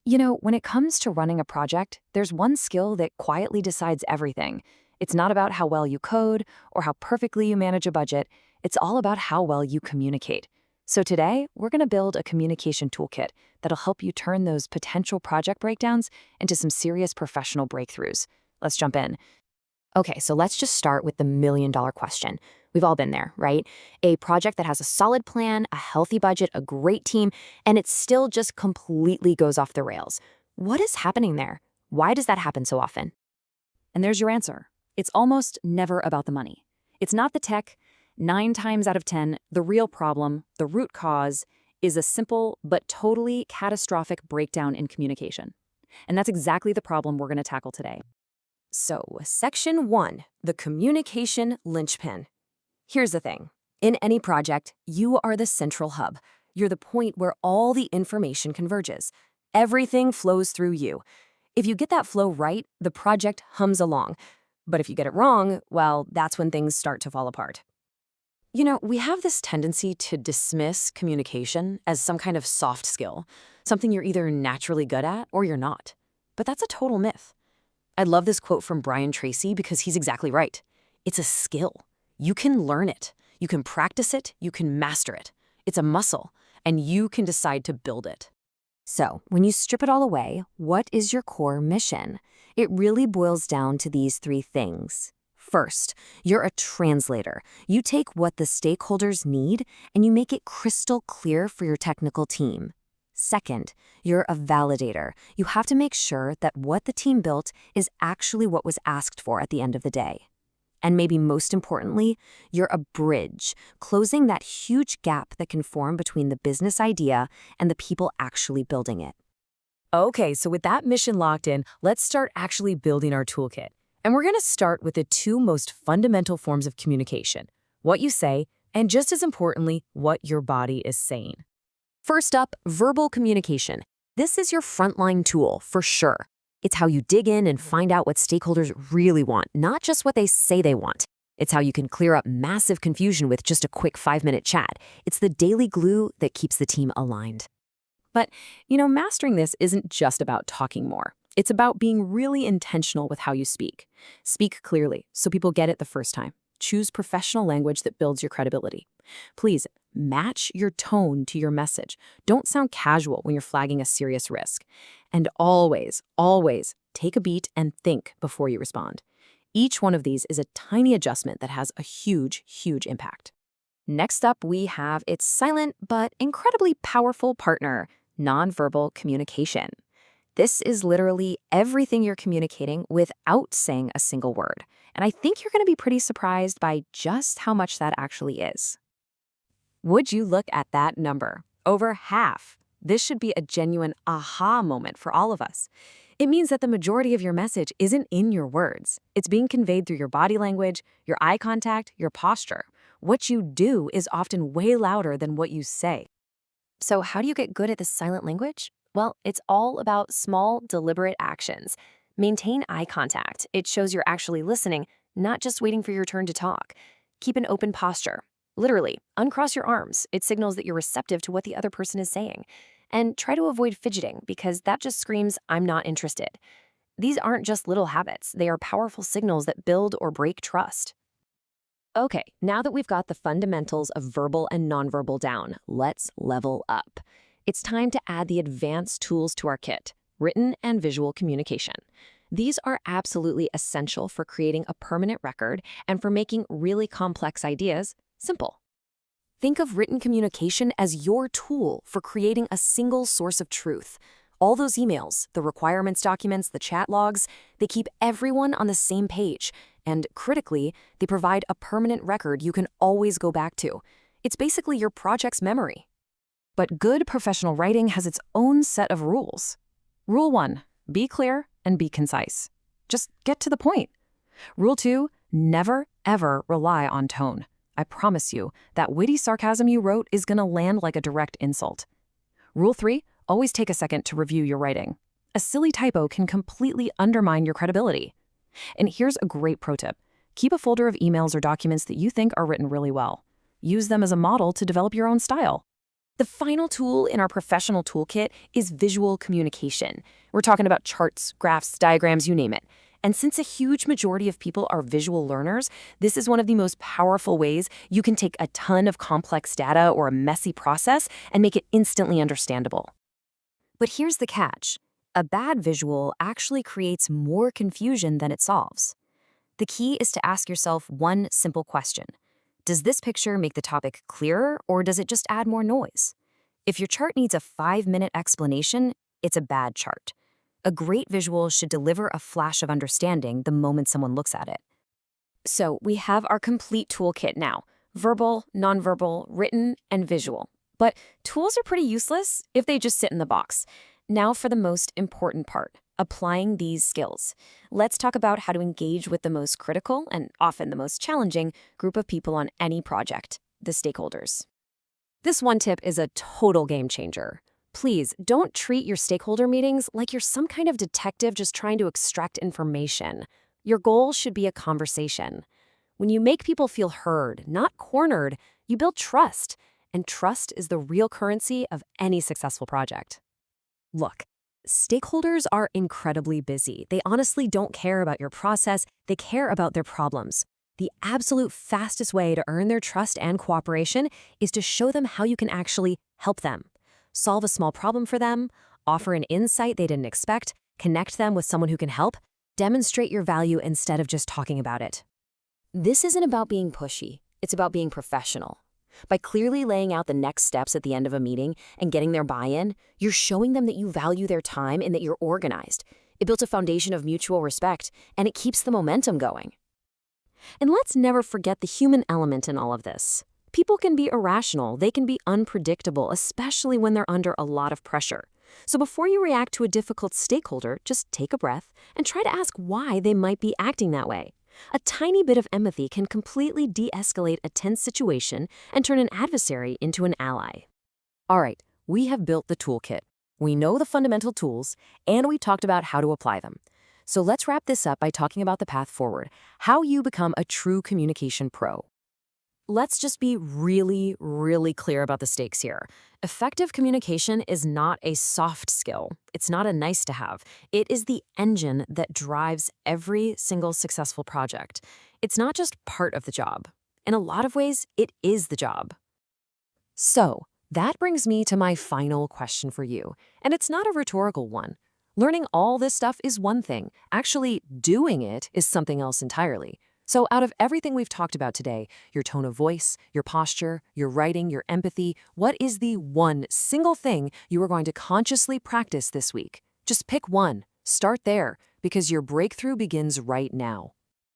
When it comes to running a project, there's one skill that quietly decides everything. It's not about how well you code or how perfectly you manage a budget. It's all about how well you communicate. So today, we're going to build a communication toolkit that'll help you turn those potential project breakdowns into some serious professional breakthroughs. Let's jump in. Okay, so let's just start with the million-dollar question. We've all been there, right? A project that has a solid plan, a healthy budget, a great team, and it still just completely goes off the rails. What is happening there? Why does that happen so often? And there's your answer. It's almost never about the money. It's not the tech. 9 times out of 10, the real problem, the root cause, is a simple but totally catastrophic breakdown in communication. And that's exactly the problem we're going to tackle today. So, Section 1, the communication linchpin. Here's the thing. In any project, you are the central hub. You're the point where all the information converges. Everything flows through you. If you get that flow right, the project hums along. But if you get it wrong, well, that's when things start to fall apart. We have this tendency to dismiss communication as some kind of soft skill, something you're either naturally good at or you're not. But that's a total myth. I love this quote from Brian Tracy because he's exactly right. It's a skill. You can learn it. You can practice it. You can master it. It's a muscle, and you can decide to build it. So, when you strip it all away, what is your core mission? It really boils down to these 3 things. First, you're a translator. You take what the stakeholders need and you make it crystal clear for your technical team. Second, you're a validator. You have to make sure that what the team built is actually what was asked for at the end of the day. And maybe most importantly, you're a bridge, closing that huge gap that can form between the business idea and the people actually building it. Okay, so with that mission locked in, let's start actually building our toolkit. And we're going to start with the 2 most fundamental forms of communication, what you say, and just as importantly, what your body is saying. First up, verbal communication. This is your frontline tool, for sure. It's how you dig in and find out what stakeholders really want, not just what they say they want. It's how you can clear up massive confusion with just a quick 5-minute chat. It's the daily glue that keeps the team aligned. But, mastering this isn't just about talking more. It's about being really intentional with how you speak. Speak clearly so people get it the first time. Choose professional language that builds your credibility. Please, match your tone to your message. Don't sound casual when you're flagging a serious risk. And always, always take a beat and think before you respond. Each one of these is a tiny adjustment that has a huge, huge impact. Next up, we have its silent but incredibly powerful partner, nonverbal communication. This is literally everything you're communicating without saying a single word. And I think you're going to be pretty surprised by just how much that actually is. Would you look at that number? Over half. This should be a genuine aha moment for all of us. It means that the majority of your message isn't in your words. It's being conveyed through your body language, your eye contact, your posture. What you do is often way louder than what you say. So how do you get good at this silent language? Well, it's all about small, deliberate actions. Maintain eye contact. It shows you're actually listening, not just waiting for your turn to talk. Keep an open posture. Literally, uncross your arms. It signals that you're receptive to what the other person is saying. And try to avoid fidgeting because that just screams, I'm not interested. These aren't just little habits. They are powerful signals that build or break trust. Okay, now that we've got the fundamentals of verbal and nonverbal down, let's level up. It's time to add the advanced tools to our kit, written and visual communication. These are absolutely essential for creating a permanent record and for making really complex ideas simple. Think of written communication as your tool for creating a single source of truth. All those emails, the requirements documents, the chat logs, they keep everyone on the same page. And critically, they provide a permanent record you can always go back to. It's basically your project's memory. But good professional writing has its own set of rules. Rule 1, be clear and be concise. Just get to the point. Rule 2, never, ever rely on tone. I promise you, that witty sarcasm you wrote is going to land like a direct insult. Rule 3, always take a second to review your writing. A silly typo can completely undermine your credibility. And here's a great pro tip. Keep a folder of emails or documents that you think are written really well. Use them as a model to develop your own style. The final tool in our professional toolkit is visual communication. We're talking about charts, graphs, diagrams, you name it. And since a huge majority of people are visual learners, this is one of the most powerful ways you can take a ton of complex data or a messy process and make it instantly understandable. But here's the catch. A bad visual actually creates more confusion than it solves. The key is to ask yourself one simple question. Does this picture make the topic clearer, or does it just add more noise? If your chart needs a 5-minute explanation, it's a bad chart. A great visual should deliver a flash of understanding the moment someone looks at it. So we have our complete toolkit now: verbal, nonverbal, written, and visual. But tools are pretty useless if they just sit in the box. Now for the most important part, applying these skills. Let's talk about how to engage with the most critical and often the most challenging group of people on any project, the stakeholders. This one tip is a total game changer. Please don't treat your stakeholder meetings like you're some kind of detective just trying to extract information. Your goal should be a conversation. When you make people feel heard, not cornered, you build trust. And trust is the real currency of any successful project. Look, stakeholders are incredibly busy. They honestly don't care about your process. They care about their problems. The absolute fastest way to earn their trust and cooperation is to show them how you can actually help them. Solve a small problem for them, offer an insight they didn't expect, connect them with someone who can help, demonstrate your value instead of just talking about it. This isn't about being pushy. It's about being professional. By clearly laying out the next steps at the end of a meeting and getting their buy-in, you're showing them that you value their time and that you're organized. It builds a foundation of mutual respect, and it keeps the momentum going. And let's never forget the human element in all of this. People can be irrational, they can be unpredictable, especially when they're under a lot of pressure. So before you react to a difficult stakeholder, just take a breath and try to ask why they might be acting that way. A tiny bit of empathy can completely de-escalate a tense situation and turn an adversary into an ally. All right, we have built the toolkit. We know the fundamental tools, and we talked about how to apply them. So let's wrap this up by talking about the path forward, how you become a true communication pro. Let's just be really, really clear about the stakes here. Effective communication is not a soft skill. It's not a nice to have. It is the engine that drives every single successful project. It's not just part of the job. In a lot of ways, it is the job. So, that brings me to my final question for you, and it's not a rhetorical one. Learning all this stuff is one thing. Actually, doing it is something else entirely. So out of everything we've talked about today, your tone of voice, your posture, your writing, your empathy, what is the one single thing you are going to consciously practice this week? Just pick one. Start there, because your breakthrough begins right now.